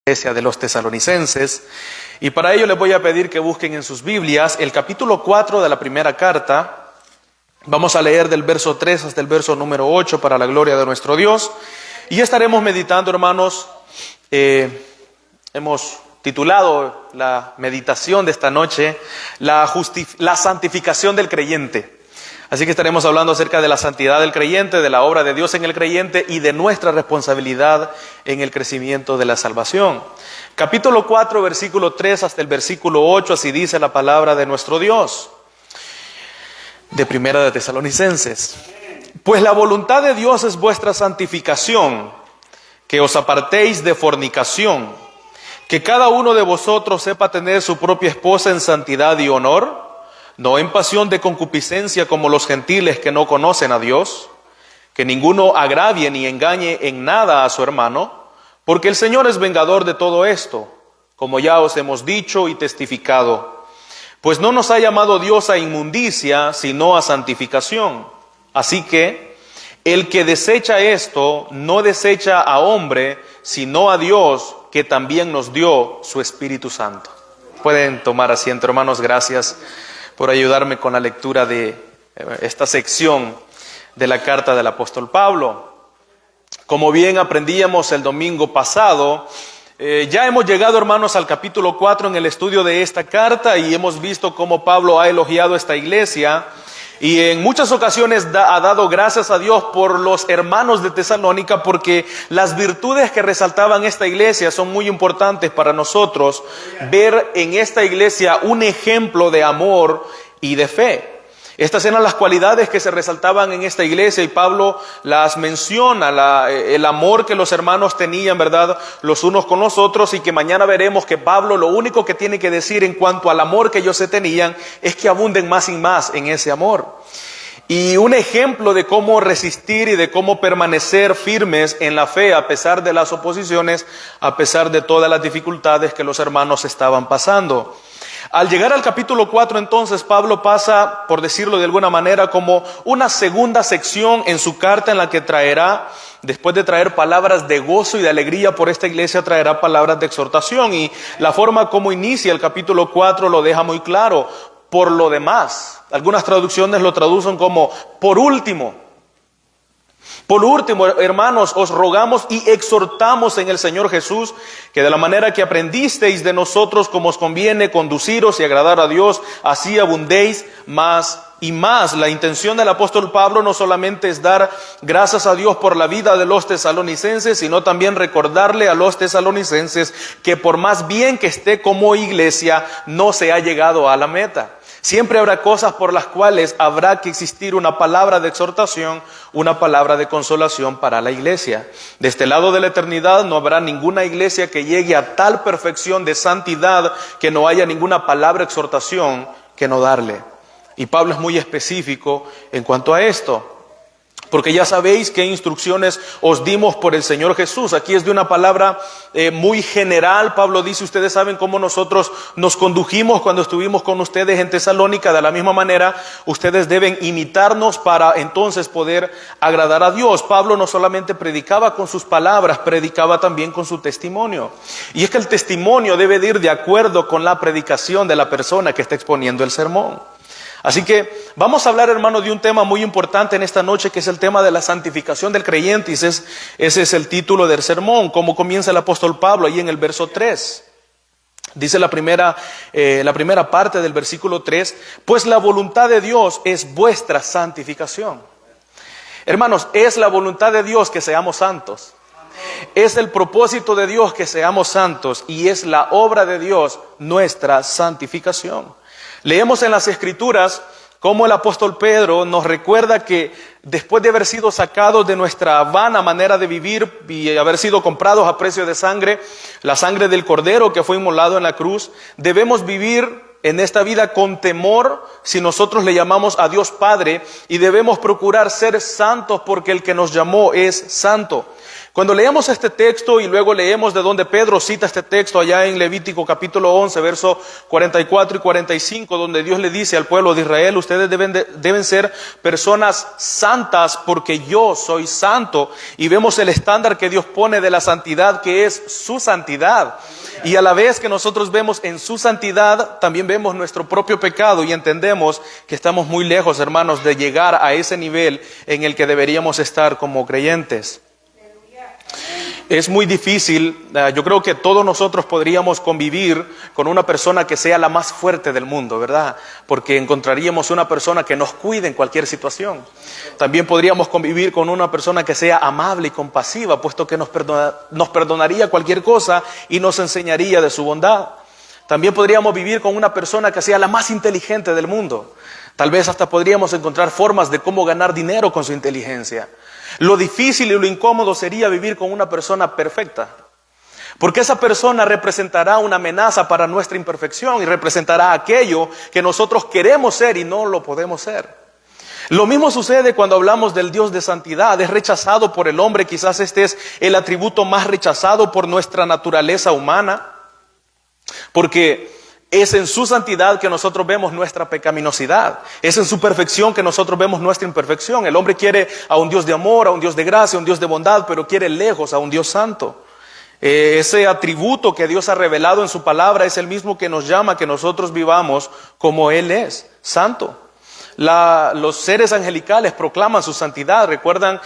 Iglesia de los Tesalonicenses, y para ello les voy a pedir que busquen en sus Biblias el capítulo 4 de la primera carta. Vamos a leer del verso 3 hasta el verso número 8 para la gloria de nuestro Dios, y estaremos meditando, hermanos. Hemos titulado la meditación de esta noche la santificación del creyente. Así que estaremos hablando acerca de la santidad del creyente, de la obra de Dios en el creyente y de nuestra responsabilidad en el crecimiento de la salvación. Capítulo 4, versículo 3 hasta el versículo 8, así dice la palabra de nuestro Dios, de Primera de Tesalonicenses. Pues la voluntad de Dios es vuestra santificación, que os apartéis de fornicación, que cada uno de vosotros sepa tener su propia esposa en santidad y honor, no en pasión de concupiscencia como los gentiles que no conocen a Dios, que ninguno agravie ni engañe en nada a su hermano, porque el Señor es vengador de todo esto, como ya os hemos dicho y testificado. Pues no nos ha llamado Dios a inmundicia, sino a santificación. Así que el que desecha esto, no desecha a hombre, sino a Dios, que también nos dio su Espíritu Santo. Pueden tomar asiento, hermanos. Gracias por ayudarme con la lectura de esta sección de la carta del apóstol Pablo. Como bien aprendíamos el domingo pasado, ya hemos llegado, hermanos, al capítulo 4 en el estudio de esta carta, y hemos visto cómo Pablo ha elogiado esta iglesia, y en muchas ocasiones ha dado gracias a Dios por los hermanos de Tesalónica, porque las virtudes que resaltaban esta iglesia son muy importantes para nosotros ver en esta iglesia un ejemplo de amor y de fe. Estas eran las cualidades que se resaltaban en esta iglesia, y Pablo las menciona, el amor que los hermanos tenían, ¿verdad?, los unos con los otros, y que mañana veremos que Pablo lo único que tiene que decir en cuanto al amor que ellos se tenían es que abunden más y más en ese amor. Y un ejemplo de cómo resistir y de cómo permanecer firmes en la fe a pesar de las oposiciones, a pesar de todas las dificultades que los hermanos estaban pasando. Al llegar al capítulo 4, entonces, Pablo pasa, por decirlo de alguna manera, como una segunda sección en su carta, en la que traerá, después de traer palabras de gozo y de alegría por esta iglesia, traerá palabras de exhortación. Y la forma como inicia el capítulo 4 lo deja muy claro: por lo demás. Algunas traducciones lo traducen como por último. Por último, hermanos, os rogamos y exhortamos en el Señor Jesús que de la manera que aprendisteis de nosotros como os conviene conduciros y agradar a Dios, así abundéis más y más. La intención del apóstol Pablo no solamente es dar gracias a Dios por la vida de los tesalonicenses, sino también recordarle a los tesalonicenses que por más bien que esté como iglesia, no se ha llegado a la meta. Siempre habrá cosas por las cuales habrá que existir una palabra de exhortación, una palabra de consolación para la iglesia. De este lado de la eternidad no habrá ninguna iglesia que llegue a tal perfección de santidad que no haya ninguna palabra de exhortación que no darle. Y Pablo es muy específico en cuanto a esto, porque ya sabéis qué instrucciones os dimos por el Señor Jesús. Aquí es de una palabra muy general. Pablo dice: ustedes saben cómo nosotros nos condujimos cuando estuvimos con ustedes en Tesalónica. De la misma manera, ustedes deben imitarnos para entonces poder agradar a Dios. Pablo no solamente predicaba con sus palabras, predicaba también con su testimonio. Y es que el testimonio debe de ir de acuerdo con la predicación de la persona que está exponiendo el sermón. Así que vamos a hablar, hermano, de un tema muy importante en esta noche, que es el tema de la santificación del creyente. Y ese es el título del sermón. Como comienza el apóstol Pablo ahí en el verso 3. Dice la primera parte del versículo 3: pues la voluntad de Dios es vuestra santificación. Hermanos, es la voluntad de Dios que seamos santos. Es el propósito de Dios que seamos santos, y es la obra de Dios nuestra santificación. Leemos en las Escrituras cómo el apóstol Pedro nos recuerda que después de haber sido sacados de nuestra vana manera de vivir y haber sido comprados a precio de sangre, la sangre del Cordero que fue inmolado en la cruz, debemos vivir en esta vida con temor si nosotros le llamamos a Dios Padre, y debemos procurar ser santos porque el que nos llamó es santo. Cuando leemos este texto y luego leemos de donde Pedro cita este texto allá en Levítico capítulo 11, versos 44 y 45, donde Dios le dice al pueblo de Israel: ustedes deben ser personas santas porque yo soy santo. Y vemos el estándar que Dios pone de la santidad, que es su santidad. Y a la vez que nosotros vemos en su santidad, también vemos nuestro propio pecado y entendemos que estamos muy lejos, hermanos, de llegar a ese nivel en el que deberíamos estar como creyentes. Es muy difícil. Yo creo que todos nosotros podríamos convivir con una persona que sea la más fuerte del mundo, ¿verdad? Porque encontraríamos una persona que nos cuide en cualquier situación. También podríamos convivir con una persona que sea amable y compasiva, puesto que nos perdonaría cualquier cosa y nos enseñaría de su bondad. También podríamos vivir con una persona que sea la más inteligente del mundo. Tal vez hasta podríamos encontrar formas de cómo ganar dinero con su inteligencia. Lo difícil y lo incómodo sería vivir con una persona perfecta, porque esa persona representará una amenaza para nuestra imperfección y representará aquello que nosotros queremos ser y no lo podemos ser. Lo mismo sucede cuando hablamos del Dios de santidad. Es rechazado por el hombre. Quizás este es el atributo más rechazado por nuestra naturaleza humana, porque es en su santidad que nosotros vemos nuestra pecaminosidad. Es en su perfección que nosotros vemos nuestra imperfección. El hombre quiere a un Dios de amor, a un Dios de gracia, a un Dios de bondad, pero quiere lejos a un Dios santo. Ese atributo que Dios ha revelado en su palabra es el mismo que nos llama a que nosotros vivamos como Él es, santo. Los seres angelicales proclaman su santidad. ¿Recuerdan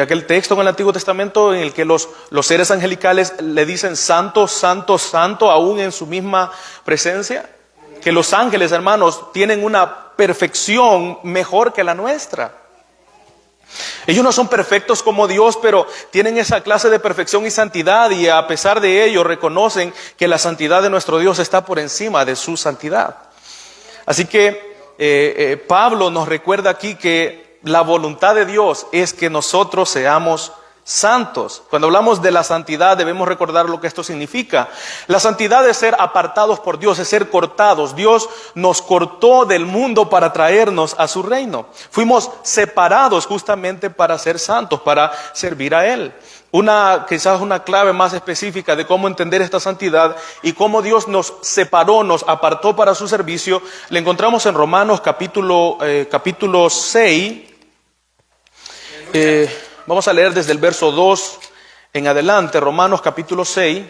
aquel texto en el Antiguo Testamento en el que los seres angelicales le dicen santo, santo, santo, aún en su misma presencia? Que los ángeles, hermanos, tienen una perfección mejor que la nuestra. Ellos no son perfectos como Dios, pero tienen esa clase de perfección y santidad, y a pesar de ello reconocen que la santidad de nuestro Dios está por encima de su santidad. Así que Pablo nos recuerda aquí que la voluntad de Dios es que nosotros seamos santos. Cuando hablamos de la santidad debemos recordar lo que esto significa. La santidad es ser apartados por Dios, es ser cortados. Dios nos cortó del mundo para traernos a su reino. Fuimos separados justamente para ser santos, para servir a Él. Quizás una clave más específica de cómo entender esta santidad y cómo Dios nos separó, nos apartó para su servicio, le encontramos en Romanos capítulo 6. Vamos a leer desde el verso 2 en adelante. Romanos capítulo 6,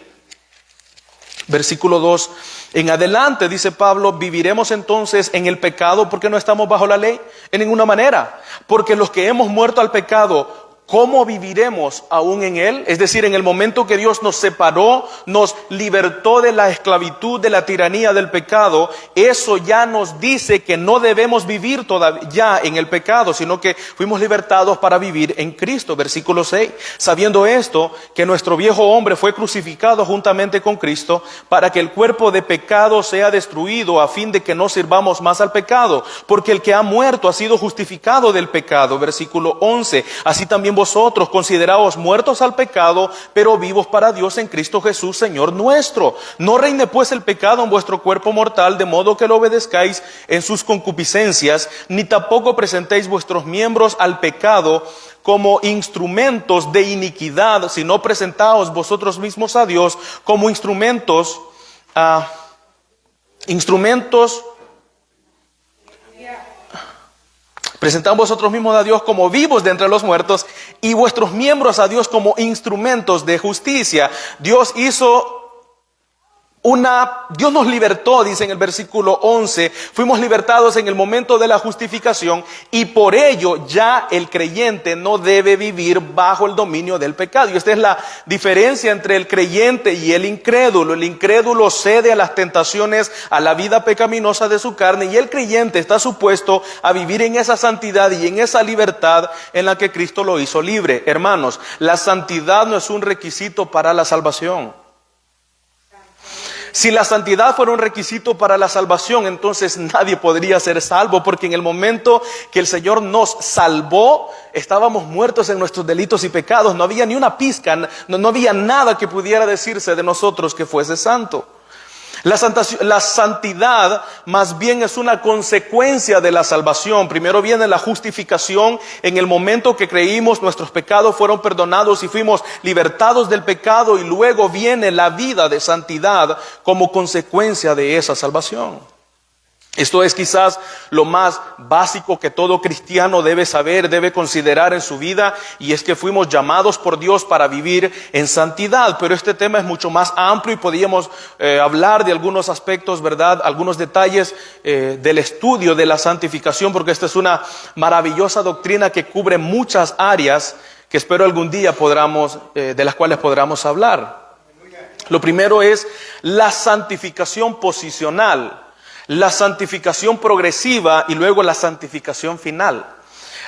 versículo 2 en adelante, dice Pablo: ¿viviremos entonces en el pecado porque no estamos bajo la ley? En ninguna manera, porque los que hemos muerto al pecado, ¿cómo viviremos aún en él? Es decir, en el momento que Dios nos separó, nos libertó de la esclavitud, de la tiranía del pecado, eso ya nos dice que no debemos vivir todavía ya en el pecado, sino que fuimos libertados para vivir en Cristo. Versículo 6, sabiendo esto, que nuestro viejo hombre fue crucificado juntamente con Cristo, para que el cuerpo de pecado sea destruido, a fin de que no sirvamos más al pecado, porque el que ha muerto ha sido justificado del pecado. Versículo 11, así también vosotros consideraos muertos al pecado, pero vivos para Dios en Cristo Jesús, Señor nuestro. No reine pues el pecado en vuestro cuerpo mortal, de modo que lo obedezcáis en sus concupiscencias, ni tampoco presentéis vuestros miembros al pecado como instrumentos de iniquidad, sino presentaos vosotros mismos a Dios como instrumentos presentad vosotros mismos a Dios como vivos de entre los muertos, y vuestros miembros a Dios como instrumentos de justicia. Dios nos libertó, dice en el versículo 11, fuimos libertados en el momento de la justificación, y por ello ya el creyente no debe vivir bajo el dominio del pecado. Y esta es la diferencia entre el creyente y el incrédulo. El incrédulo cede a las tentaciones, a la vida pecaminosa de su carne, y el creyente está supuesto a vivir en esa santidad y en esa libertad en la que Cristo lo hizo libre. Hermanos, la santidad no es un requisito para la salvación. Si la santidad fuera un requisito para la salvación, entonces nadie podría ser salvo, porque en el momento que el Señor nos salvó, estábamos muertos en nuestros delitos y pecados. No había ni una pizca, no había nada que pudiera decirse de nosotros que fuese santo. La santidad más bien es una consecuencia de la salvación. Primero viene la justificación. En el momento que creímos, nuestros pecados fueron perdonados y fuimos libertados del pecado, y luego viene la vida de santidad como consecuencia de esa salvación. Esto es quizás lo más básico que todo cristiano debe saber, debe considerar en su vida, y es que fuimos llamados por Dios para vivir en santidad. Pero este tema es mucho más amplio y podríamos hablar de algunos aspectos, ¿verdad? Algunos detalles del estudio de la santificación, porque esta es una maravillosa doctrina que cubre muchas áreas que espero algún día de las cuales podamos hablar. Lo primero es la santificación posicional, la santificación progresiva y luego la santificación final.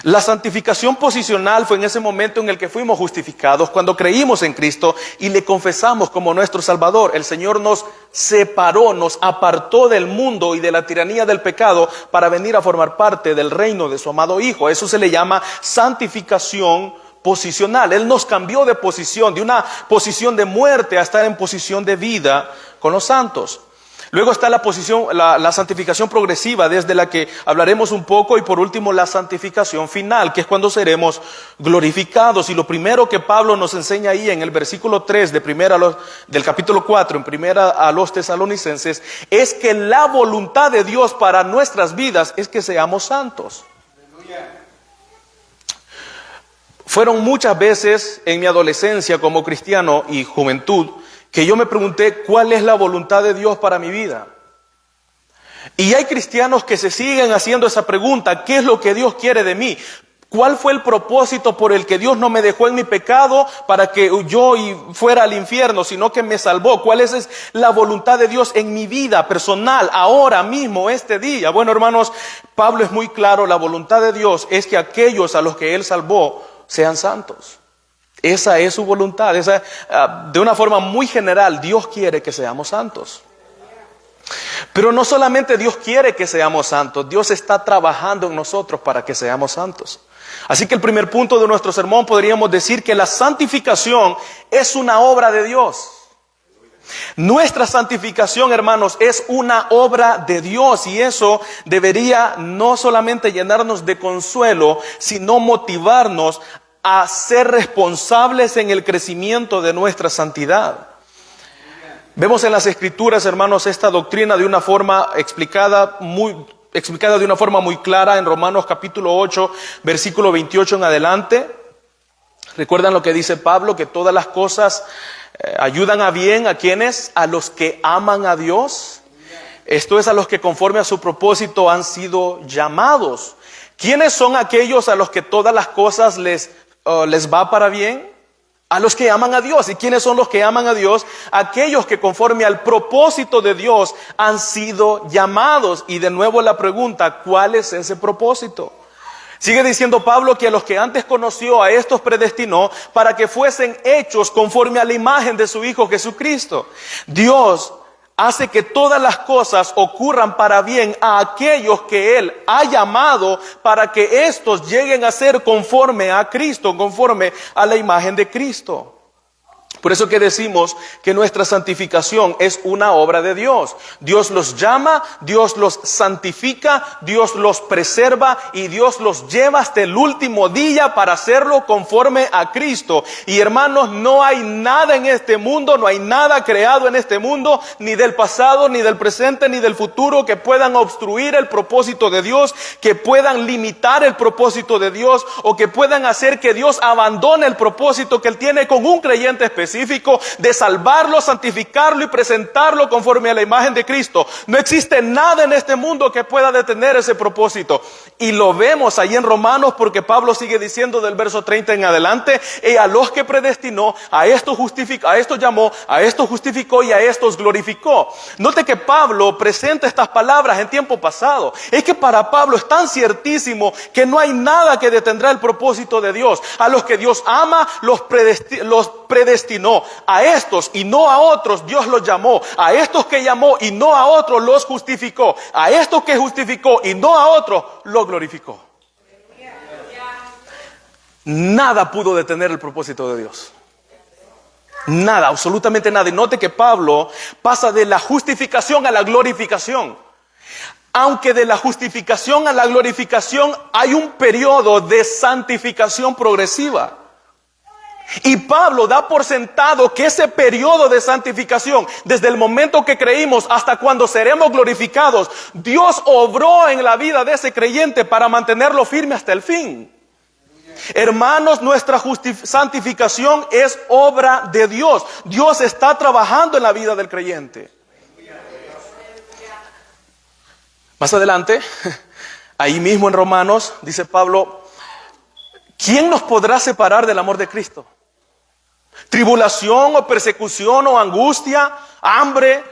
La santificación posicional fue en ese momento en el que fuimos justificados, cuando creímos en Cristo y le confesamos como nuestro Salvador. El Señor nos separó, nos apartó del mundo y de la tiranía del pecado para venir a formar parte del reino de su amado Hijo. Eso se le llama santificación posicional. Él nos cambió de posición, de una posición de muerte a estar en posición de vida con los santos. Luego está la santificación progresiva, desde la que hablaremos un poco, y por último la santificación final, que es cuando seremos glorificados. Y lo primero que Pablo nos enseña ahí en el versículo 3 del capítulo 4, en primera a los Tesalonicenses, es que la voluntad de Dios para nuestras vidas es que seamos santos. Fueron muchas veces en mi adolescencia como cristiano y juventud que yo me pregunté cuál es la voluntad de Dios para mi vida. Y hay cristianos que se siguen haciendo esa pregunta: ¿qué es lo que Dios quiere de mí? ¿Cuál fue el propósito por el que Dios no me dejó en mi pecado para que yo fuera al infierno, sino que me salvó? ¿Cuál es la voluntad de Dios en mi vida personal, ahora mismo, este día? Bueno, hermanos, Pablo es muy claro: la voluntad de Dios es que aquellos a los que Él salvó sean santos. Esa es su voluntad. De una forma muy general, Dios quiere que seamos santos. Pero no solamente Dios quiere que seamos santos, Dios está trabajando en nosotros para que seamos santos. Así que el primer punto de nuestro sermón podríamos decir que la santificación es una obra de Dios. Nuestra santificación, hermanos, es una obra de Dios, y eso debería no solamente llenarnos de consuelo, sino motivarnos a ser responsables en el crecimiento de nuestra santidad. Vemos en las Escrituras, hermanos, esta doctrina de una forma explicada de una forma muy clara en Romanos capítulo 8, versículo 28 en adelante. ¿Recuerdan lo que dice Pablo? Que todas las cosas ayudan a bien ¿a quiénes? A los que aman a Dios. Esto es, a los que conforme a su propósito han sido llamados. ¿Quiénes son aquellos a los que todas las cosas les va para bien? A los que aman a Dios. ¿Y quiénes son los que aman a Dios? Aquellos que conforme al propósito de Dios han sido llamados. Y de nuevo la pregunta: ¿cuál es ese propósito? Sigue diciendo Pablo que a los que antes conoció, a estos predestinó para que fuesen hechos conforme a la imagen de su Hijo Jesucristo. Dios hace que todas las cosas ocurran para bien a aquellos que Él ha llamado, para que éstos lleguen a ser conforme a Cristo, conforme a la imagen de Cristo. Por eso que decimos que nuestra santificación es una obra de Dios. Dios los llama, Dios los santifica, Dios los preserva y Dios los lleva hasta el último día para hacerlo conforme a Cristo. Y hermanos, no hay nada en este mundo, no hay nada creado en este mundo, ni del pasado, ni del presente, ni del futuro, que puedan obstruir el propósito de Dios, que puedan limitar el propósito de Dios, o que puedan hacer que Dios abandone el propósito que Él tiene con un creyente específico, de salvarlo, santificarlo y presentarlo conforme a la imagen de Cristo. No existe nada en este mundo que pueda detener ese propósito. Y lo vemos ahí en Romanos, porque Pablo sigue diciendo del verso 30 en adelante: y a los que predestinó, a estos justificó, a estos llamó, a estos justificó y a estos glorificó. Note que Pablo presenta estas palabras en tiempo pasado. Es que para Pablo es tan ciertísimo que no hay nada que detendrá el propósito de Dios. A los que Dios ama, los predestinó. A estos y no a otros Dios los llamó. A estos que llamó y no a otros los justificó. A estos que justificó y no a otros los glorificó. Nada pudo detener el propósito de Dios. Nada, absolutamente nada. Y note que Pablo pasa de la justificación a la glorificación. Aunque de la justificación a la glorificación hay un periodo de santificación progresiva. Y Pablo da por sentado que ese periodo de santificación, desde el momento que creímos hasta cuando seremos glorificados, Dios obró en la vida de ese creyente para mantenerlo firme hasta el fin. Hermanos, nuestra santificación es obra de Dios. Dios está trabajando en la vida del creyente. Más adelante, ahí mismo en Romanos, dice Pablo, ¿quién nos podrá separar del amor de Cristo? ¿Tribulación o persecución o angustia, hambre,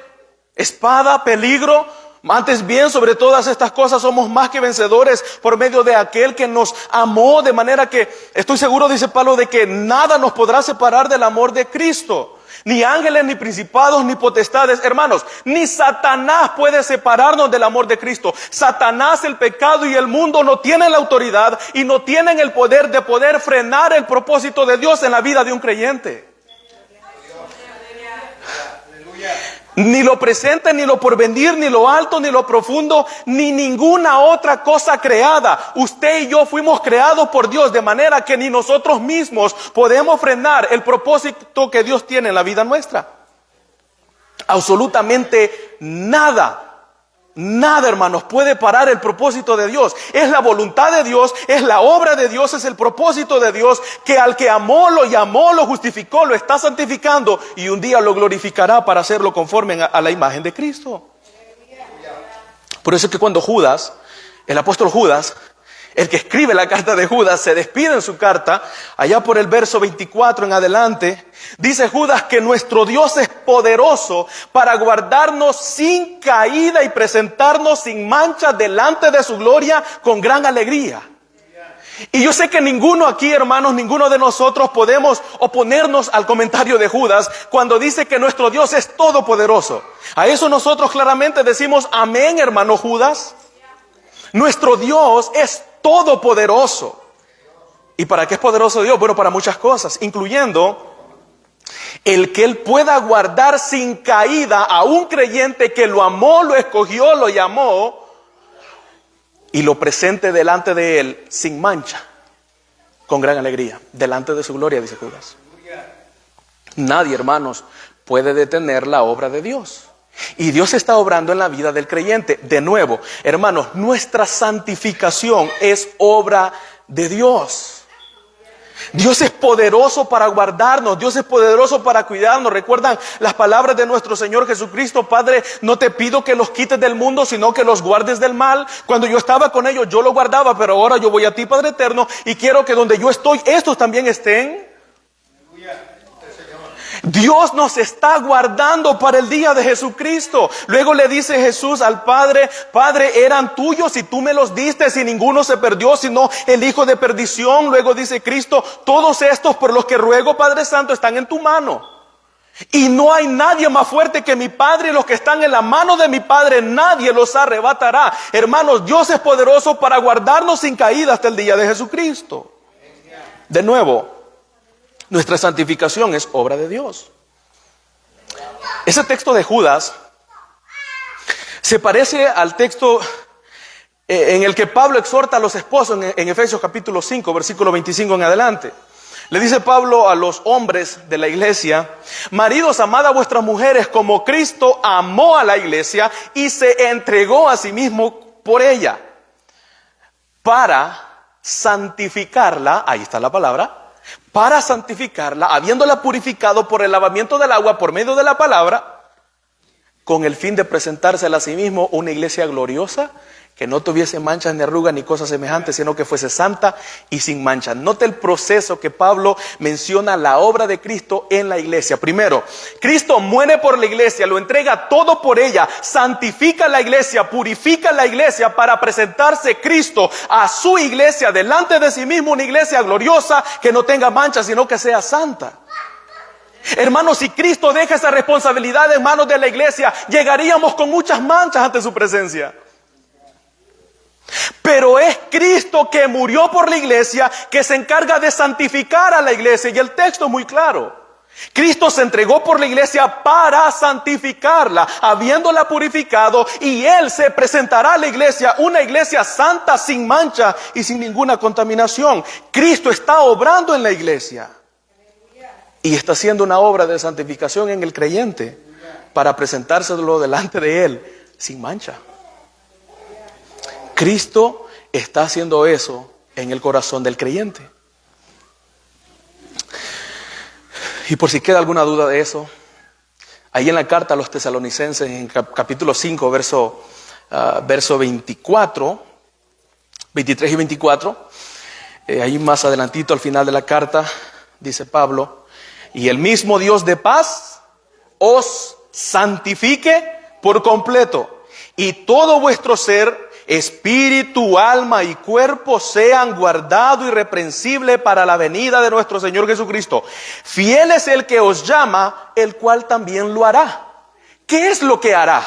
espada, peligro? Antes bien, sobre todas estas cosas somos más que vencedores por medio de aquel que nos amó, de manera que estoy seguro, dice Pablo, de que nada nos podrá separar del amor de Cristo. Ni ángeles, ni principados, ni potestades, hermanos, ni Satanás puede separarnos del amor de Cristo. Satanás, el pecado y el mundo no tienen la autoridad y no tienen el poder de poder frenar el propósito de Dios en la vida de un creyente. Ni lo presente, ni lo porvenir, ni lo alto, ni lo profundo, ni ninguna otra cosa creada. Usted y yo fuimos creados por Dios, de manera que ni nosotros mismos podemos frenar el propósito que Dios tiene en la vida nuestra. Absolutamente nada. Nada, hermanos, puede parar el propósito de Dios. Es la voluntad de Dios, es la obra de Dios, es el propósito de Dios, que al que amó, lo llamó, lo justificó, lo está santificando y un día lo glorificará para hacerlo conforme a la imagen de Cristo. Por eso es que cuando Judas, el apóstol Judas, el que escribe la carta de Judas, se despide en su carta, allá por el verso 24 en adelante, dice Judas que nuestro Dios es poderoso para guardarnos sin caída y presentarnos sin mancha delante de su gloria con gran alegría. Y yo sé que ninguno aquí, hermanos, ninguno de nosotros podemos oponernos al comentario de Judas cuando dice que nuestro Dios es todopoderoso. A eso nosotros claramente decimos amén, hermano Judas. Nuestro Dios es todopoderoso. ¿Y para qué es poderoso Dios? Bueno, para muchas cosas, incluyendo el que Él pueda guardar sin caída a un creyente que lo amó, lo escogió, lo llamó y lo presente delante de Él sin mancha, con gran alegría, delante de su gloria, dice Judas. Nadie, hermanos, puede detener la obra de Dios. Y Dios está obrando en la vida del creyente. De nuevo, hermanos, nuestra santificación es obra de Dios. Dios es poderoso para guardarnos, Dios es poderoso para cuidarnos. ¿Recuerdan las palabras de nuestro Señor Jesucristo? Padre, no te pido que los quites del mundo, sino que los guardes del mal. Cuando yo estaba con ellos, yo los guardaba, pero ahora yo voy a ti, Padre eterno, y quiero que donde yo estoy, estos también estén. Dios nos está guardando para el día de Jesucristo. Luego le dice Jesús al Padre: Padre, eran tuyos y tú me los diste, y ninguno se perdió sino el hijo de perdición. Luego dice Cristo: todos estos por los que ruego, Padre Santo, están en tu mano. Y no hay nadie más fuerte que mi Padre, y los que están en la mano de mi Padre nadie los arrebatará. Hermanos, Dios es poderoso para guardarnos sin caída hasta el día de Jesucristo. De nuevo, nuestra santificación es obra de Dios. Ese texto de Judas se parece al texto en el que Pablo exhorta a los esposos en Efesios capítulo 5, versículo 25 en adelante. Le dice Pablo a los hombres de la iglesia: maridos, amad a vuestras mujeres como Cristo amó a la iglesia y se entregó a sí mismo por ella, para santificarla. Ahí está la palabra. Para santificarla, habiéndola purificado por el lavamiento del agua por medio de la palabra, con el fin de presentársela a sí mismo una iglesia gloriosa, que no tuviese manchas ni arrugas ni cosas semejantes, sino que fuese santa y sin mancha. Note el proceso que Pablo menciona, la obra de Cristo en la iglesia. Primero, Cristo muere por la iglesia, lo entrega todo por ella, santifica la iglesia, purifica la iglesia para presentarse Cristo a su iglesia delante de sí mismo, una iglesia gloriosa que no tenga mancha, sino que sea santa. Hermanos, si Cristo deja esa responsabilidad en manos de la iglesia, llegaríamos con muchas manchas ante su presencia. Pero es Cristo que murió por la iglesia, que se encarga de santificar a la iglesia. Y el texto es muy claro. Cristo se entregó por la iglesia para santificarla, habiéndola purificado, y Él se presentará a la iglesia, una iglesia santa, sin mancha y sin ninguna contaminación. Cristo está obrando en la iglesia y está haciendo una obra de santificación en el creyente para presentárselo delante de Él sin mancha. Cristo está haciendo eso en el corazón del creyente. Y por si queda alguna duda de eso, ahí en la carta a los tesalonicenses, en capítulo 5, verso 24, 23 y 24, ahí más adelantito al final de la carta, dice Pablo: y el mismo Dios de paz os santifique por completo, y todo vuestro ser, espíritu, alma y cuerpo, sean guardados irreprensibles para la venida de nuestro Señor Jesucristo. Fiel es el que os llama, el cual también lo hará. ¿Qué es lo que hará?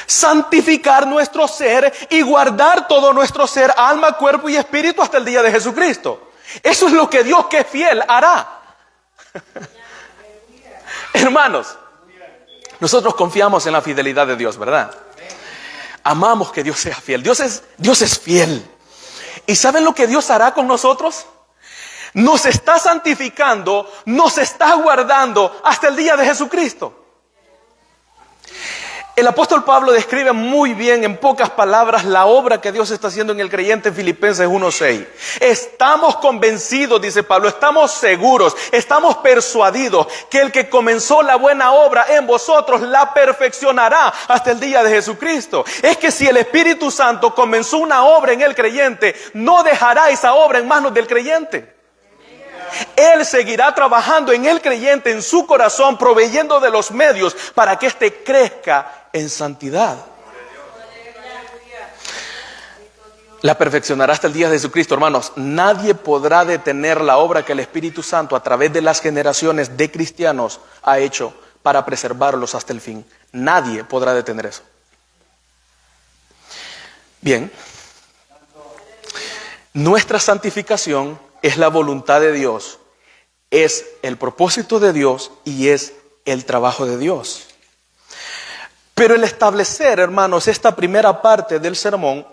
Santificar nuestro ser y guardar todo nuestro ser, alma, cuerpo y espíritu hasta el día de Jesucristo. Eso es lo que Dios, que es fiel, hará. Hermanos, nosotros confiamos en la fidelidad de Dios, ¿verdad? Amamos que Dios sea fiel. Dios es fiel. ¿Y saben lo que Dios hará con nosotros? Nos está santificando, nos está guardando hasta el día de Jesucristo. El apóstol Pablo describe muy bien, en pocas palabras, la obra que Dios está haciendo en el creyente en Filipenses 1:6. Estamos convencidos, dice Pablo, estamos seguros, estamos persuadidos que el que comenzó la buena obra en vosotros la perfeccionará hasta el día de Jesucristo. Es que si el Espíritu Santo comenzó una obra en el creyente, no dejará esa obra en manos del creyente. Él seguirá trabajando en el creyente, en su corazón, proveyendo de los medios para que éste crezca en santidad. La perfeccionará hasta el día de Jesucristo. Hermanos, nadie podrá detener la obra que el Espíritu Santo a través de las generaciones de cristianos ha hecho para preservarlos hasta el fin. Nadie podrá detener eso. Bien, nuestra santificación es la voluntad de Dios, es el propósito de Dios y es el trabajo de Dios. Pero el establecer, hermanos, esta primera parte del sermón,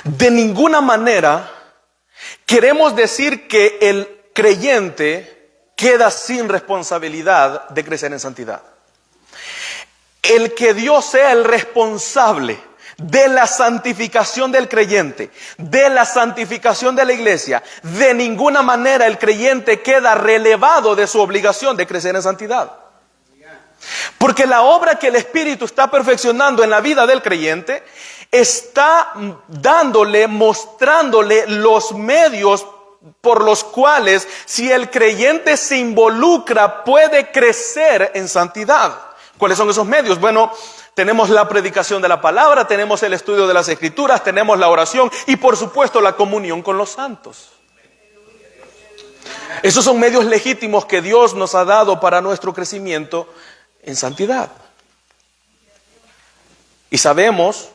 de ninguna manera queremos decir que el creyente queda sin responsabilidad de crecer en santidad. El que Dios sea el responsable de la santificación del creyente, de la santificación de la iglesia, de ninguna manera el creyente queda relevado de su obligación de crecer en santidad. Porque la obra que el Espíritu está perfeccionando en la vida del creyente está mostrándole los medios por los cuales, si el creyente se involucra, puede crecer en santidad. ¿Cuáles son esos medios? Bueno, tenemos la predicación de la palabra, tenemos el estudio de las Escrituras, tenemos la oración y por supuesto la comunión con los santos. Esos son medios legítimos que Dios nos ha dado para nuestro crecimiento en santidad. Y sabemos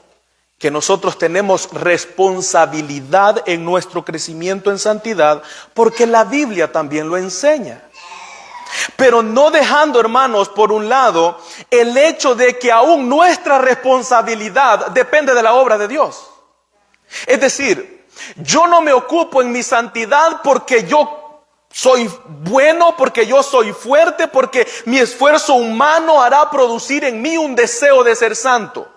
que nosotros tenemos responsabilidad en nuestro crecimiento en santidad porque la Biblia también lo enseña. Pero no dejando, hermanos, por un lado, el hecho de que aún nuestra responsabilidad depende de la obra de Dios. Es decir, yo no me ocupo en mi santidad porque yo soy bueno, porque yo soy fuerte, porque mi esfuerzo humano hará producir en mí un deseo de ser santo.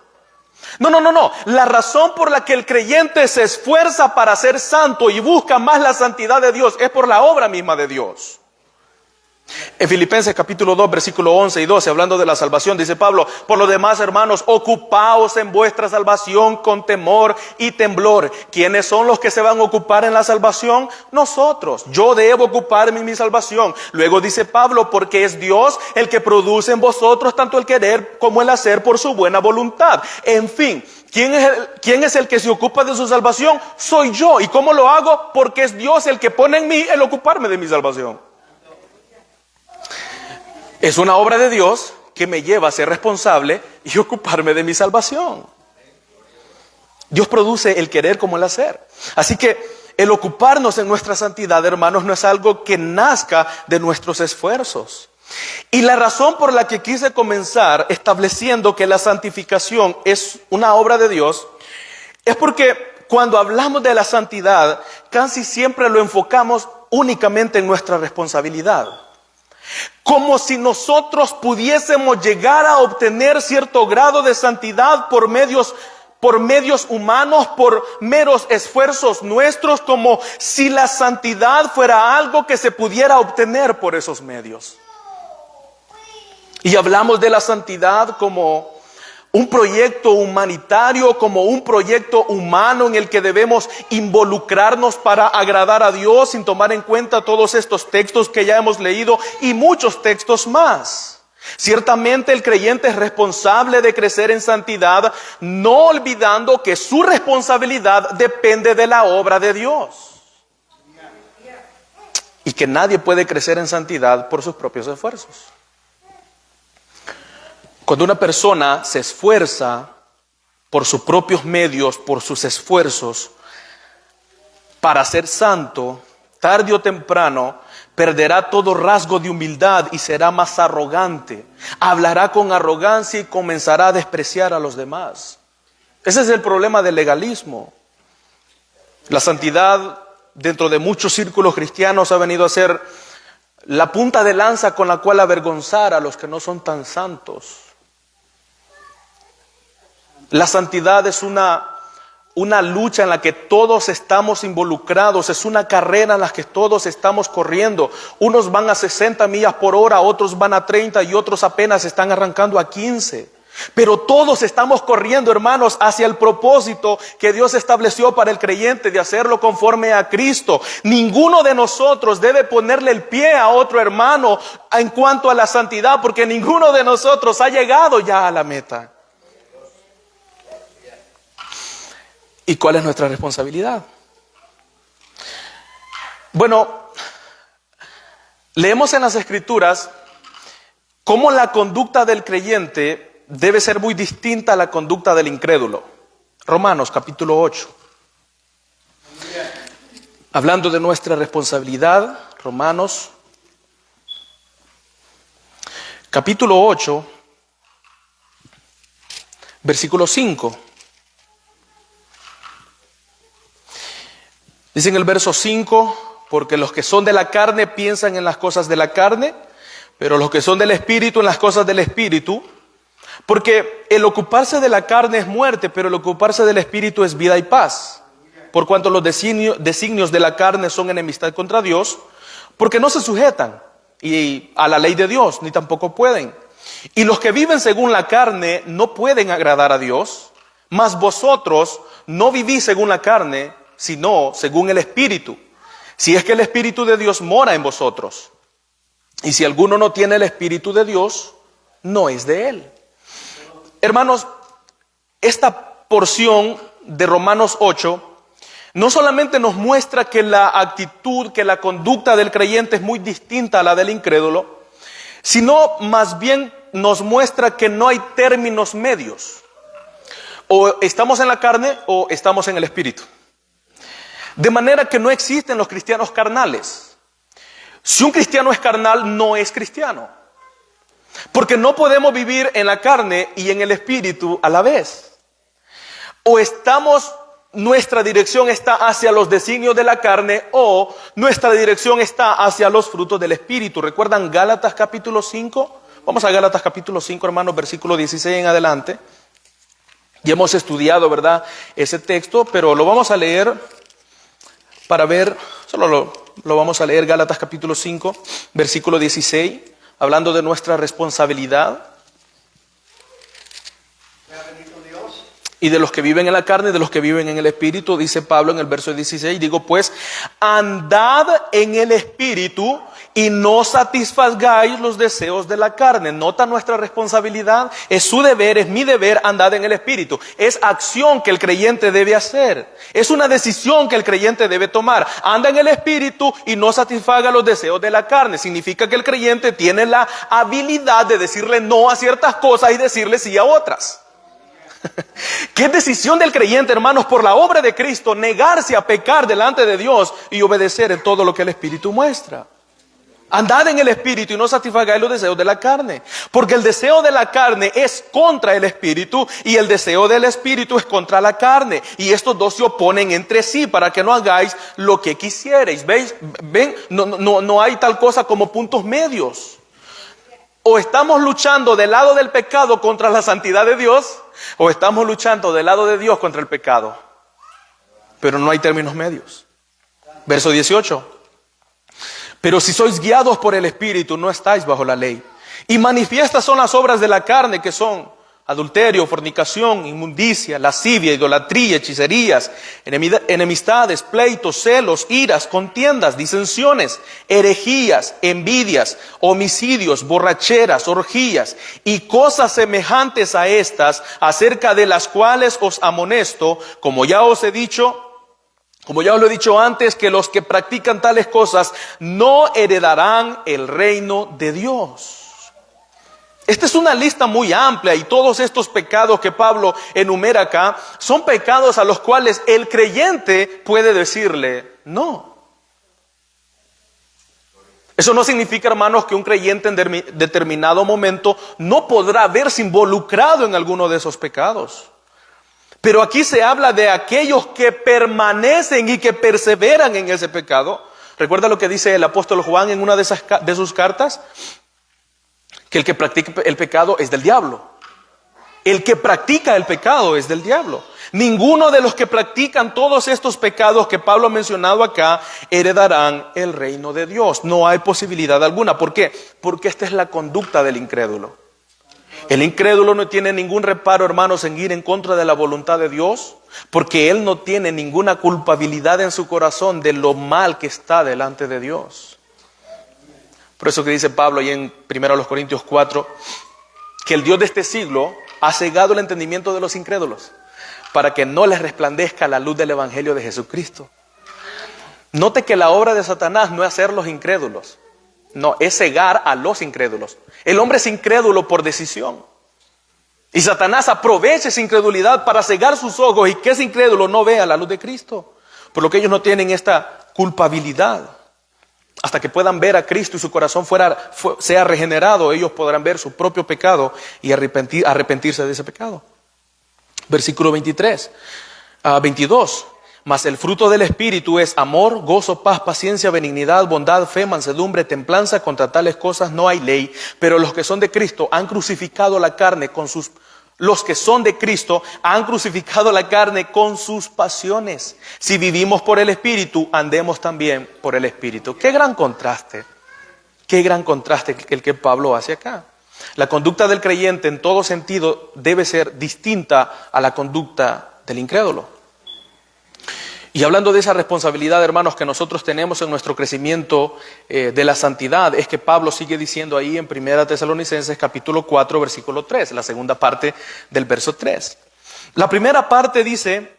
No. La razón por la que el creyente se esfuerza para ser santo y busca más la santidad de Dios es por la obra misma de Dios. En Filipenses capítulo 2, versículo 11 y 12, hablando de la salvación, dice Pablo: por lo demás, hermanos, ocupaos en vuestra salvación con temor y temblor. ¿Quiénes son los que se van a ocupar en la salvación? Nosotros. Yo debo ocuparme en mi salvación. Luego dice Pablo: porque es Dios el que produce en vosotros tanto el querer como el hacer por su buena voluntad. En fin, ¿quién es el que se ocupa de su salvación? Soy yo. ¿Y cómo lo hago? Porque es Dios el que pone en mí el ocuparme de mi salvación. Es una obra de Dios que me lleva a ser responsable y ocuparme de mi salvación. Dios produce el querer como el hacer. Así que el ocuparnos en nuestra santidad, hermanos, no es algo que nazca de nuestros esfuerzos. Y la razón por la que quise comenzar estableciendo que la santificación es una obra de Dios, es porque cuando hablamos de la santidad, casi siempre lo enfocamos únicamente en nuestra responsabilidad. Como si nosotros pudiésemos llegar a obtener cierto grado de santidad por medios humanos, por meros esfuerzos nuestros, como si la santidad fuera algo que se pudiera obtener por esos medios. Y hablamos de la santidad como un proyecto humanitario, como un proyecto humano en el que debemos involucrarnos para agradar a Dios, sin tomar en cuenta todos estos textos que ya hemos leído y muchos textos más. Ciertamente el creyente es responsable de crecer en santidad, no olvidando que su responsabilidad depende de la obra de Dios. Y que nadie puede crecer en santidad por sus propios esfuerzos. Cuando una persona se esfuerza por sus propios medios, por sus esfuerzos, para ser santo, tarde o temprano, perderá todo rasgo de humildad y será más arrogante. Hablará con arrogancia y comenzará a despreciar a los demás. Ese es el problema del legalismo. La santidad dentro de muchos círculos cristianos ha venido a ser la punta de lanza con la cual avergonzar a los que no son tan santos. La santidad es una lucha en la que todos estamos involucrados, es una carrera en la que todos estamos corriendo. Unos van a 60 millas por hora, otros van a 30 y otros apenas están arrancando a 15. Pero todos estamos corriendo, hermanos, hacia el propósito que Dios estableció para el creyente de hacerlo conforme a Cristo. Ninguno de nosotros debe ponerle el pie a otro hermano en cuanto a la santidad, porque ninguno de nosotros ha llegado ya a la meta. ¿Y cuál es nuestra responsabilidad? Bueno, leemos en las Escrituras cómo la conducta del creyente debe ser muy distinta a la conducta del incrédulo. Romanos capítulo 8. Hablando de nuestra responsabilidad, Romanos capítulo 8, versículo 5. Dice en el verso 5, porque los que son de la carne piensan en las cosas de la carne, pero los que son del Espíritu en las cosas del Espíritu. Porque el ocuparse de la carne es muerte, pero el ocuparse del Espíritu es vida y paz. Por cuanto los designios de la carne son enemistad contra Dios, porque no se sujetan a la ley de Dios, ni tampoco pueden. Y los que viven según la carne no pueden agradar a Dios, mas vosotros no vivís según la carne, sino según el Espíritu, si es que el Espíritu de Dios mora en vosotros. Y si alguno no tiene el Espíritu de Dios, no es de él. Hermanos, esta porción de Romanos 8 no solamente nos muestra que la actitud, que la conducta del creyente es muy distinta a la del incrédulo, sino más bien nos muestra que no hay términos medios. O estamos en la carne o estamos en el Espíritu. De manera que no existen los cristianos carnales. Si un cristiano es carnal, no es cristiano. Porque no podemos vivir en la carne y en el Espíritu a la vez. O nuestra dirección está hacia los designios de la carne, o nuestra dirección está hacia los frutos del Espíritu. ¿Recuerdan Gálatas capítulo 5? Vamos a Gálatas capítulo 5, hermanos, versículo 16 en adelante. Ya hemos estudiado, ¿verdad?, ese texto, pero lo vamos a leer para ver, solo lo vamos a leer, Gálatas capítulo 5, versículo 16, hablando de nuestra responsabilidad. Y de los que viven en la carne, de los que viven en el Espíritu, dice Pablo en el verso 16, digo pues, andad en el Espíritu y no satisfagáis los deseos de la carne. Nota nuestra responsabilidad, es su deber, es mi deber andar en el Espíritu. Es acción que el creyente debe hacer, es una decisión que el creyente debe tomar. Anda en el Espíritu y no satisfaga los deseos de la carne. Significa que el creyente tiene la habilidad de decirle no a ciertas cosas y decirle sí a otras. ¿Qué decisión del creyente, hermanos, por la obra de Cristo, negarse a pecar delante de Dios y obedecer en todo lo que el Espíritu muestra? Andad en el Espíritu y no satisfagáis los deseos de la carne, porque el deseo de la carne es contra el Espíritu y el deseo del Espíritu es contra la carne, y estos dos se oponen entre sí para que no hagáis lo que quisierais. ¿Veis? ¿Ven? No hay tal cosa como puntos medios. O estamos luchando del lado del pecado contra la santidad de Dios, o estamos luchando del lado de Dios contra el pecado. Pero no hay términos medios. Verso 18. Pero si sois guiados por el Espíritu, no estáis bajo la ley. Y manifiestas son las obras de la carne, que son adulterio, fornicación, inmundicia, lascivia, idolatría, hechicerías, enemistades, pleitos, celos, iras, contiendas, disensiones, herejías, envidias, homicidios, borracheras, orgías y cosas semejantes a estas, acerca de las cuales os amonesto, como ya os lo he dicho antes, que los que practican tales cosas no heredarán el reino de Dios. Esta es una lista muy amplia, y todos estos pecados que Pablo enumera acá son pecados a los cuales el creyente puede decirle no. Eso no significa, hermanos, que un creyente en determinado momento no podrá verse involucrado en alguno de esos pecados. Pero aquí se habla de aquellos que permanecen y que perseveran en ese pecado. ¿Recuerda lo que dice el apóstol Juan en una de sus cartas? Que el que practica el pecado es del diablo. El que practica el pecado es del diablo. Ninguno de los que practican todos estos pecados que Pablo ha mencionado acá heredarán el reino de Dios. No hay posibilidad alguna. ¿Por qué? Porque esta es la conducta del incrédulo. El incrédulo no tiene ningún reparo, hermanos, en ir en contra de la voluntad de Dios, porque él no tiene ninguna culpabilidad en su corazón de lo mal que está delante de Dios. Por eso que dice Pablo ahí en 1 Corintios 4, que el Dios de este siglo ha cegado el entendimiento de los incrédulos, para que no les resplandezca la luz del Evangelio de Jesucristo. Note que la obra de Satanás no es hacerlos incrédulos, no, es cegar a los incrédulos. El hombre es incrédulo por decisión. Y Satanás aprovecha esa incredulidad para cegar sus ojos y que ese incrédulo no vea la luz de Cristo. Por lo que ellos no tienen esta culpabilidad. Hasta que puedan ver a Cristo y su corazón sea regenerado, ellos podrán ver su propio pecado y arrepentirse de ese pecado. Versículo 22. Mas el fruto del Espíritu es amor, gozo, paz, paciencia, benignidad, bondad, fe, mansedumbre, templanza. Contra tales cosas no hay ley. Pero los que son de Cristo han crucificado la carne con sus pasiones. Si vivimos por el Espíritu, andemos también por el Espíritu. Qué gran contraste el que Pablo hace acá. La conducta del creyente en todo sentido debe ser distinta a la conducta del incrédulo. Y hablando de esa responsabilidad, hermanos, que nosotros tenemos en nuestro crecimiento de la santidad, es que Pablo sigue diciendo ahí en 1 Tesalonicenses capítulo 4, versículo 3, la segunda parte del verso 3. La primera parte dice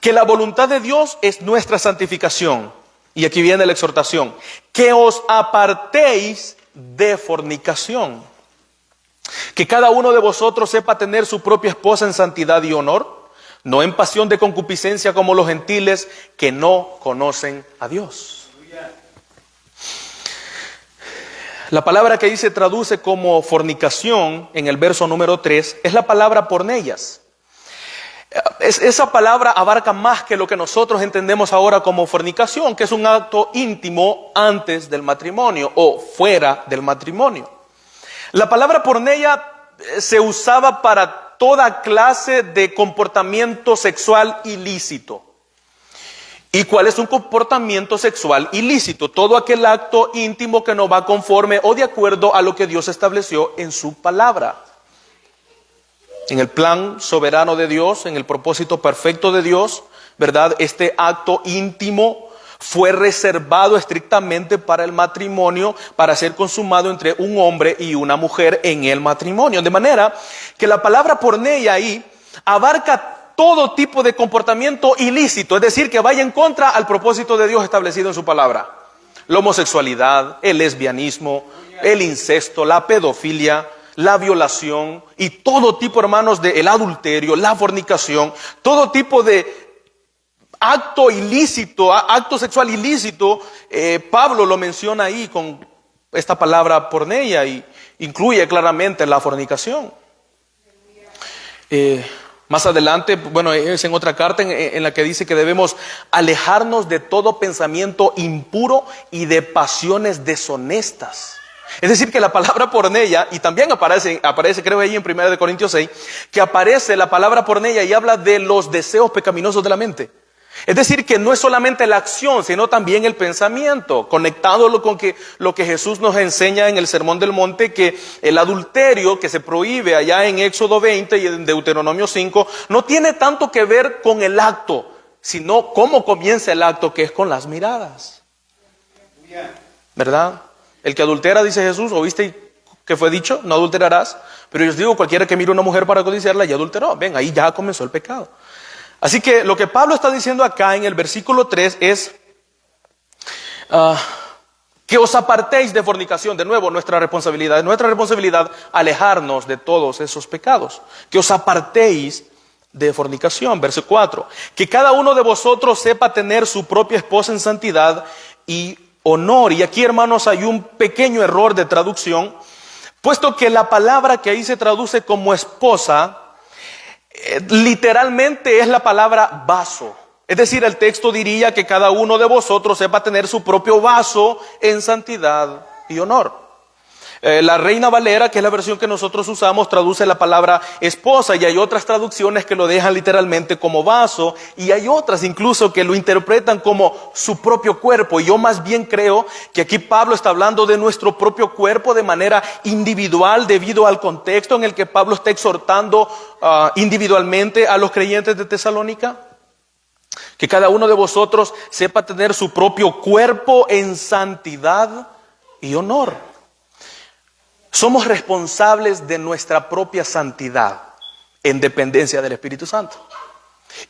que la voluntad de Dios es nuestra santificación. Y aquí viene la exhortación: que os apartéis de fornicación. Que cada uno de vosotros sepa tener su propia esposa en santidad y honor, no en pasión de concupiscencia como los gentiles que no conocen a Dios. La palabra que ahí se traduce como fornicación en el verso número 3 es la palabra porneias. Esa palabra abarca más que lo que nosotros entendemos ahora como fornicación, que es un acto íntimo antes del matrimonio o fuera del matrimonio. La palabra porneia se usaba para toda clase de comportamiento sexual ilícito. ¿Y cuál es un comportamiento sexual ilícito? Todo aquel acto íntimo que no va conforme o de acuerdo a lo que Dios estableció en su palabra. En el plan soberano de Dios, en el propósito perfecto de Dios, ¿verdad? Este acto íntimo fue reservado estrictamente para el matrimonio, para ser consumado entre un hombre y una mujer en el matrimonio. De manera que la palabra porneia ahí abarca todo tipo de comportamiento ilícito, es decir, que vaya en contra al propósito de Dios establecido en su palabra. La homosexualidad, el lesbianismo, el incesto, la pedofilia, la violación y todo tipo, hermanos, de el adulterio, la fornicación, todo tipo de acto ilícito, acto sexual ilícito. Pablo lo menciona ahí con esta palabra porneia y incluye claramente la fornicación. Más adelante, bueno, es en otra carta en la que dice que debemos alejarnos de todo pensamiento impuro y de pasiones deshonestas. Es decir, que la palabra porneia, y también aparece creo ahí en 1 Corintios 6, que aparece la palabra porneia y habla de los deseos pecaminosos de la mente. Es decir, que no es solamente la acción, sino también el pensamiento, conectado con lo que Jesús nos enseña en el Sermón del Monte, que el adulterio que se prohíbe allá en Éxodo 20 y en Deuteronomio 5, no tiene tanto que ver con el acto, sino cómo comienza el acto, que es con las miradas. ¿Verdad? El que adultera, dice Jesús, ¿oíste que fue dicho? No adulterarás. Pero yo os digo, cualquiera que mire a una mujer para codiciarla, ya adulteró. Ven, ahí ya comenzó el pecado. Así que lo que Pablo está diciendo acá en el versículo 3 es que os apartéis de fornicación. De nuevo, nuestra responsabilidad alejarnos de todos esos pecados. Que os apartéis de fornicación. Verso 4. Que cada uno de vosotros sepa tener su propia esposa en santidad y honor. Y aquí, hermanos, hay un pequeño error de traducción, puesto que la palabra que ahí se traduce como esposa literalmente es la palabra vaso. Es decir, el texto diría que cada uno de vosotros sepa tener su propio vaso en santidad y honor. La Reina Valera, que es la versión que nosotros usamos, traduce la palabra esposa, y hay otras traducciones que lo dejan literalmente como vaso, y hay otras incluso que lo interpretan como su propio cuerpo. Y yo más bien creo que aquí Pablo está hablando de nuestro propio cuerpo de manera individual, debido al contexto en el que Pablo está exhortando individualmente a los creyentes de Tesalónica. Que cada uno de vosotros sepa tener su propio cuerpo en santidad y honor. Somos responsables de nuestra propia santidad en dependencia del Espíritu Santo.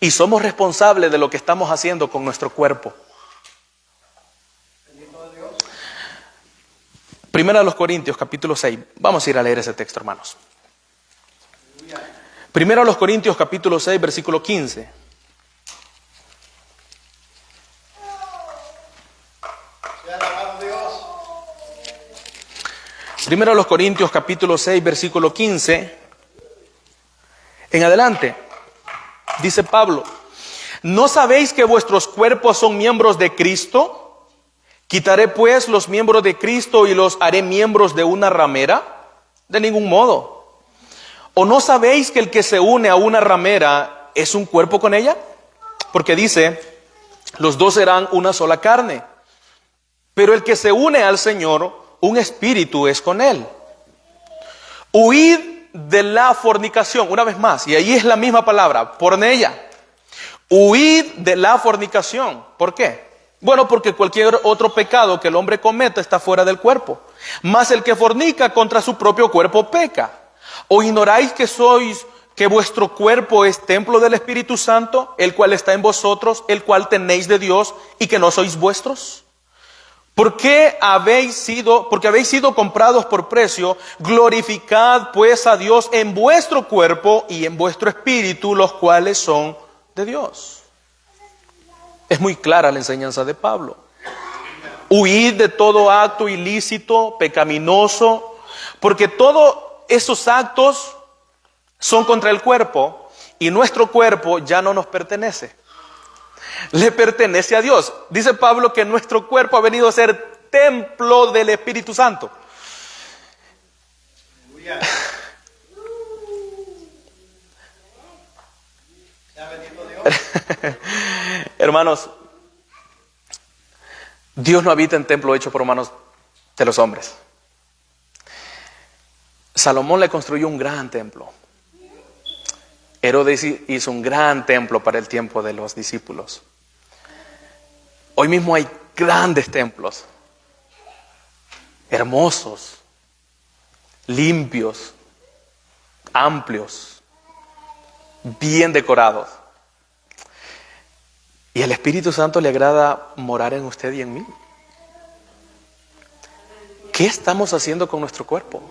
Y somos responsables de lo que estamos haciendo con nuestro cuerpo. Primera a los Corintios, capítulo 6. Vamos a ir a leer ese texto, hermanos. Primera a los Corintios, capítulo 6, versículo 15. Primero a los Corintios capítulo 6 versículo 15 en adelante, dice Pablo: ¿no sabéis que vuestros cuerpos son miembros de Cristo? ¿Quitaré pues los miembros de Cristo y los haré miembros de una ramera? De ningún modo. ¿O no sabéis que el que se une a una ramera es un cuerpo con ella? Porque dice, los dos serán una sola carne. Pero el que se une al Señor, un espíritu es con él. Huid de la fornicación. Una vez más, y ahí es la misma palabra, porneia. Huid de la fornicación. ¿Por qué? Bueno, porque cualquier otro pecado que el hombre cometa está fuera del cuerpo. Mas el que fornica contra su propio cuerpo peca. ¿O ignoráis que vuestro cuerpo es templo del Espíritu Santo, el cual está en vosotros, el cual tenéis de Dios, y que no sois vuestros? Porque habéis sido comprados por precio. Glorificad pues a Dios en vuestro cuerpo y en vuestro espíritu, los cuales son de Dios. Es muy clara la enseñanza de Pablo. Huid de todo acto ilícito, pecaminoso, porque todos esos actos son contra el cuerpo, y nuestro cuerpo ya no nos pertenece. Le pertenece a Dios. Dice Pablo que nuestro cuerpo ha venido a ser templo del Espíritu Santo. Hermanos, Dios no habita en templo hecho por manos de los hombres. Salomón le construyó un gran templo. Herodes hizo un gran templo para el tiempo de los discípulos. Hoy mismo hay grandes templos, hermosos, limpios, amplios, bien decorados. Y al Espíritu Santo le agrada morar en usted y en mí. ¿Qué estamos haciendo con nuestro cuerpo?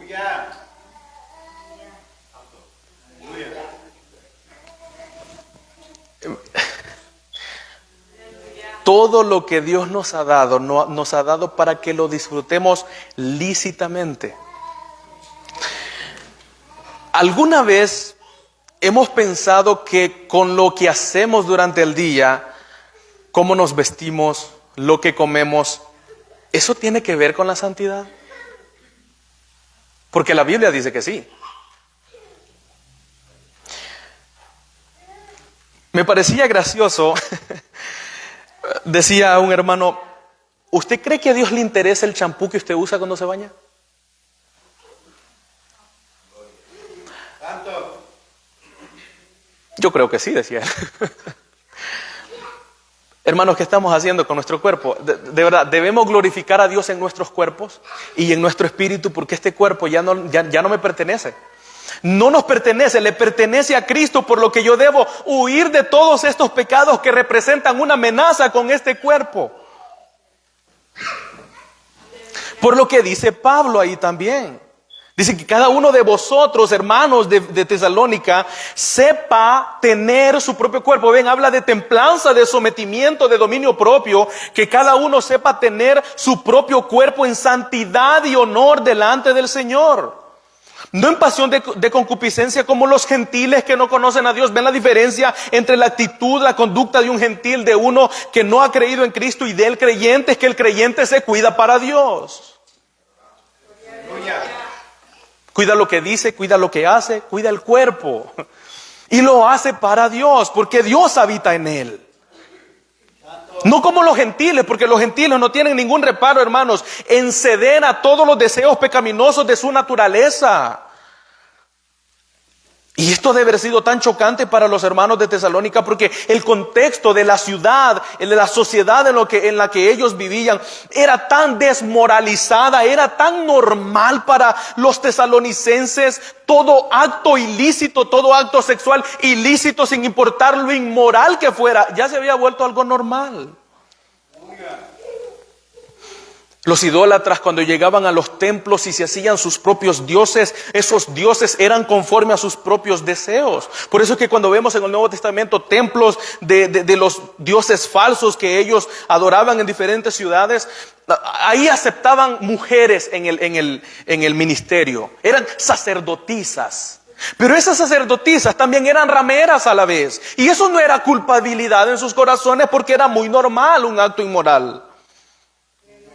Todo lo que Dios nos ha dado, nos ha dado para que lo disfrutemos lícitamente. ¿Alguna vez hemos pensado que con lo que hacemos durante el día, cómo nos vestimos, lo que comemos, eso tiene que ver con la santidad? Porque la Biblia dice que sí. Me parecía gracioso, decía un hermano, ¿usted cree que a Dios le interesa el champú que usted usa cuando se baña? Yo creo que sí, decía él. Hermanos, ¿qué estamos haciendo con nuestro cuerpo? De verdad, debemos glorificar a Dios en nuestros cuerpos y en nuestro espíritu, porque este cuerpo ya no me pertenece. No nos pertenece, le pertenece a Cristo, por lo que yo debo huir de todos estos pecados que representan una amenaza con este cuerpo. Por lo que dice Pablo ahí también. Dice que cada uno de vosotros, hermanos de Tesalónica, sepa tener su propio cuerpo. Ven, habla de templanza, de sometimiento, de dominio propio. Que cada uno sepa tener su propio cuerpo en santidad y honor delante del Señor. No en pasión de concupiscencia como los gentiles que no conocen a Dios. ¿Ven la diferencia entre la actitud, la conducta de un gentil, de uno que no ha creído en Cristo, y del creyente? Es que el creyente se cuida para Dios. Cuida lo que dice, cuida lo que hace, cuida el cuerpo. Y lo hace para Dios, porque Dios habita en él. No como los gentiles, porque los gentiles no tienen ningún reparo, hermanos, en ceder a todos los deseos pecaminosos de su naturaleza. Y esto debe haber sido tan chocante para los hermanos de Tesalónica, porque el contexto de la ciudad, de la sociedad en la que ellos vivían, era tan desmoralizada, era tan normal para los tesalonicenses. Todo acto ilícito, todo acto sexual ilícito, sin importar lo inmoral que fuera, ya se había vuelto algo normal. Los idólatras, cuando llegaban a los templos y se hacían sus propios dioses, esos dioses eran conforme a sus propios deseos. Por eso es que cuando vemos en el Nuevo Testamento templos de los dioses falsos que ellos adoraban en diferentes ciudades, ahí aceptaban mujeres en el ministerio. Eran sacerdotisas. Pero esas sacerdotisas también eran rameras a la vez. Y eso no era culpabilidad en sus corazones, porque era muy normal un acto inmoral.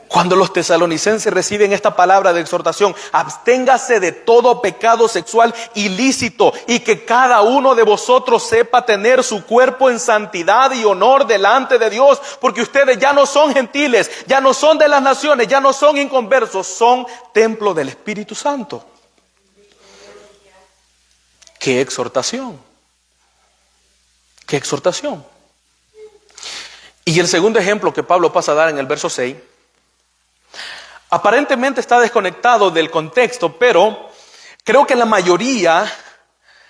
Cuando los tesalonicenses reciben esta palabra de exhortación, absténgase de todo pecado sexual ilícito, y que cada uno de vosotros sepa tener su cuerpo en santidad y honor delante de Dios, porque ustedes ya no son gentiles, ya no son de las naciones, ya no son inconversos, son templo del Espíritu Santo. ¡Qué exhortación! ¡Qué exhortación! Y el segundo ejemplo que Pablo pasa a dar en el verso 6, aparentemente está desconectado del contexto, pero creo que la mayoría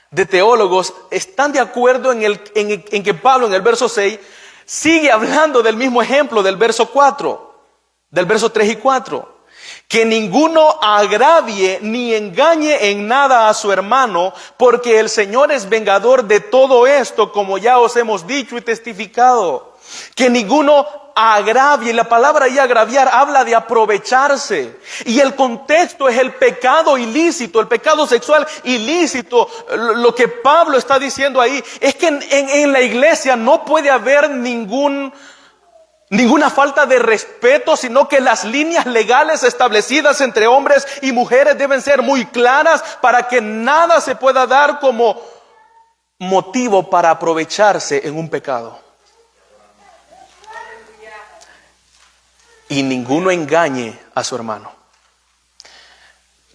de teólogos están de acuerdo en que Pablo en el verso 6 sigue hablando del mismo ejemplo del verso 4, del verso 3 y 4. Que ninguno agravie ni engañe en nada a su hermano, porque el Señor es vengador de todo esto, como ya os hemos dicho y testificado. Que ninguno agravie. La palabra ahí agraviar habla de aprovecharse, y el contexto es el pecado ilícito, el pecado sexual ilícito. Lo que Pablo está diciendo ahí es que en la iglesia no puede haber ninguna falta de respeto, sino que las líneas legales establecidas entre hombres y mujeres deben ser muy claras, para que nada se pueda dar como motivo para aprovecharse en un pecado. Y ninguno engañe a su hermano.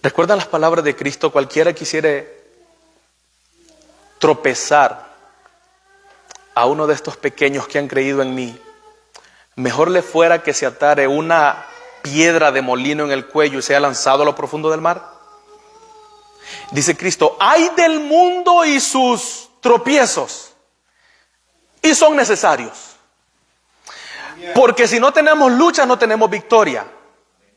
¿Recuerdan las palabras de Cristo? Cualquiera quisiere tropezar a uno de estos pequeños que han creído en mí, mejor le fuera que se atare una piedra de molino en el cuello y sea lanzado a lo profundo del mar. Dice Cristo: ay del mundo y sus tropiezos, y son necesarios. Porque si no tenemos lucha, no tenemos victoria.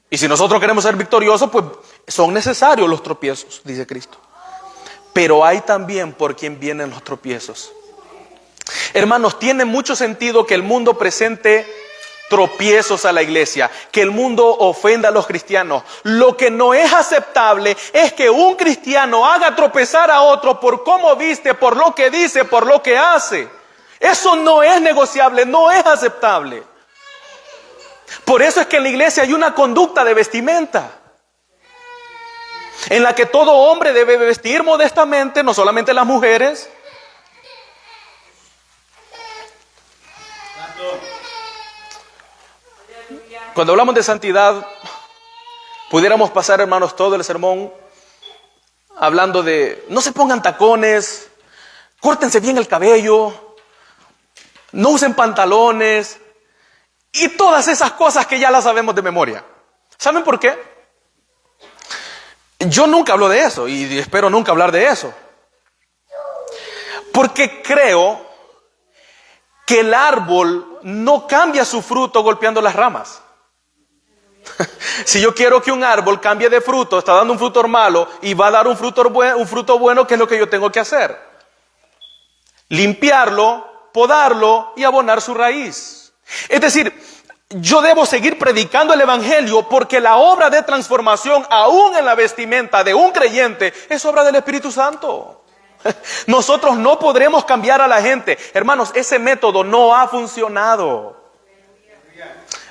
Y si nosotros queremos ser victoriosos, pues son necesarios los tropiezos, dice Cristo. Pero hay también por quien vienen los tropiezos. Hermanos, tiene mucho sentido que el mundo presente tropiezos a la iglesia, que el mundo ofenda a los cristianos. Lo que no es aceptable es que un cristiano haga tropezar a otro por cómo viste, por lo que dice, por lo que hace. Eso no es negociable, no es aceptable. Por eso es que en la iglesia hay una conducta de vestimenta, en la que todo hombre debe vestir modestamente, no solamente las mujeres. Cuando hablamos de santidad, pudiéramos pasar, hermanos, todo el sermón hablando de no se pongan tacones, córtense bien el cabello, no usen pantalones y todas esas cosas que ya las sabemos de memoria. ¿Saben por qué? Yo nunca hablo de eso y espero nunca hablar de eso. Porque creo que el árbol no cambia su fruto golpeando las ramas. Si yo quiero que un árbol cambie de fruto, está dando un fruto malo y va a dar un fruto bueno, ¿qué es lo que yo tengo que hacer? Limpiarlo, podarlo y abonar su raíz. Es decir, yo debo seguir predicando el evangelio porque la obra de transformación, aún en la vestimenta de un creyente, es obra del Espíritu Santo. Nosotros no podremos cambiar a la gente. Hermanos, ese método no ha funcionado.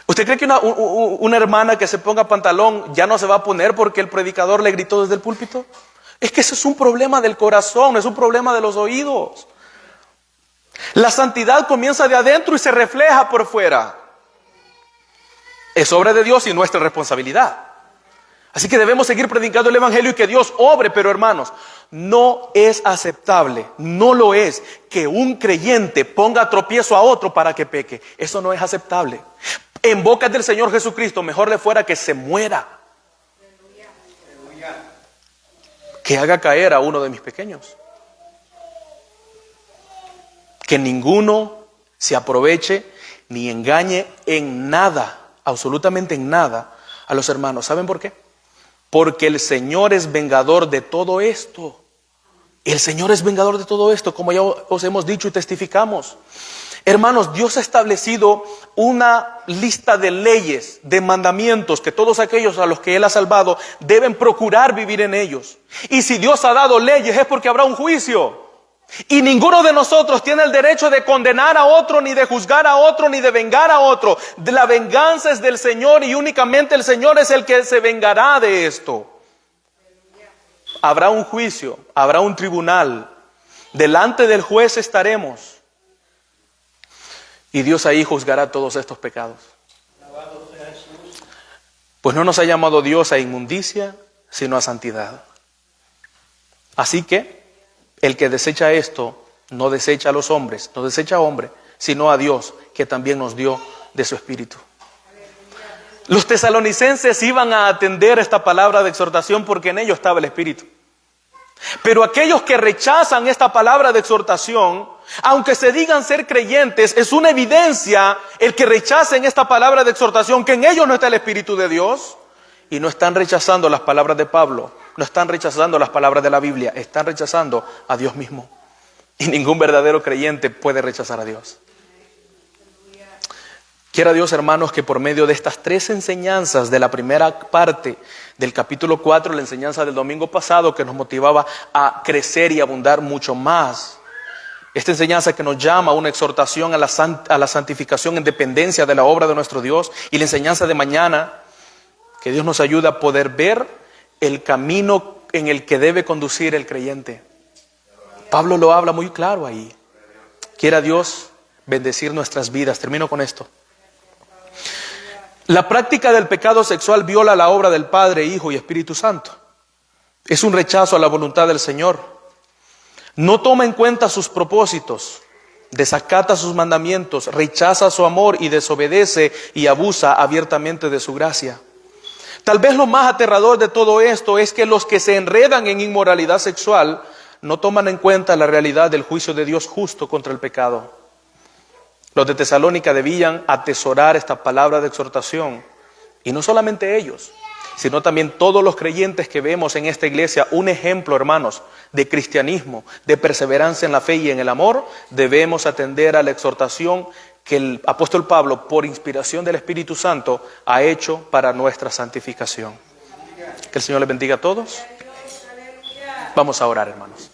¿Usted cree que una hermana que se ponga pantalón ya no se va a poner porque el predicador le gritó desde el púlpito? Es que eso es un problema del corazón, es un problema de los oídos. La santidad comienza de adentro y se refleja por fuera. Es obra de Dios y nuestra responsabilidad. Así que debemos seguir predicando el evangelio y que Dios obre. Pero hermanos, no es aceptable, no lo es, que un creyente ponga tropiezo a otro para que peque. Eso no es aceptable. En boca del Señor Jesucristo, mejor le fuera que se muera que haga caer a uno de mis pequeños. Que ninguno se aproveche ni engañe en nada, absolutamente en nada, a los hermanos. ¿Saben por qué? Porque el Señor es vengador de todo esto. El Señor es vengador de todo esto, como ya os hemos dicho y testificamos. Hermanos, Dios ha establecido una lista de leyes, de mandamientos, que todos aquellos a los que Él ha salvado deben procurar vivir en ellos. Y si Dios ha dado leyes es porque habrá un juicio. Y ninguno de nosotros tiene el derecho de condenar a otro, ni de juzgar a otro, ni de vengar a otro. La venganza es del Señor y únicamente el Señor es el que se vengará de esto. Habrá un juicio, habrá un tribunal. Delante del juez estaremos. Y Dios ahí juzgará todos estos pecados. Pues no nos ha llamado Dios a inmundicia, sino a santidad. Así que el que desecha esto, no desecha a los hombres, no desecha a hombre, sino a Dios, que también nos dio de su Espíritu. Los tesalonicenses iban a atender esta palabra de exhortación porque en ellos estaba el Espíritu. Pero aquellos que rechazan esta palabra de exhortación, aunque se digan ser creyentes, es una evidencia el que rechacen esta palabra de exhortación, que en ellos no está el Espíritu de Dios. Y no están rechazando las palabras de Pablo, no están rechazando las palabras de la Biblia, están rechazando a Dios mismo. Y ningún verdadero creyente puede rechazar a Dios. Quiera Dios, hermanos, que por medio de estas tres enseñanzas de la primera parte del capítulo 4, la enseñanza del domingo pasado que nos motivaba a crecer y abundar mucho más, esta enseñanza que nos llama a una exhortación a la santificación en dependencia de la obra de nuestro Dios, y la enseñanza de mañana, que Dios nos ayude a poder ver el camino en el que debe conducir el creyente. Pablo lo habla muy claro ahí. Quiera Dios bendecir nuestras vidas. Termino con esto. La práctica del pecado sexual viola la obra del Padre, Hijo y Espíritu Santo. Es un rechazo a la voluntad del Señor. No toma en cuenta sus propósitos, desacata sus mandamientos, rechaza su amor y desobedece y abusa abiertamente de su gracia. Tal vez lo más aterrador de todo esto es que los que se enredan en inmoralidad sexual no toman en cuenta la realidad del juicio de Dios justo contra el pecado. Los de Tesalónica debían atesorar esta palabra de exhortación, y no solamente ellos, sino también todos los creyentes que vemos en esta iglesia, un ejemplo, hermanos, de cristianismo, de perseverancia en la fe y en el amor. Debemos atender a la exhortación que el apóstol Pablo, por inspiración del Espíritu Santo, ha hecho para nuestra santificación. Que el Señor les bendiga a todos. Vamos a orar, hermanos.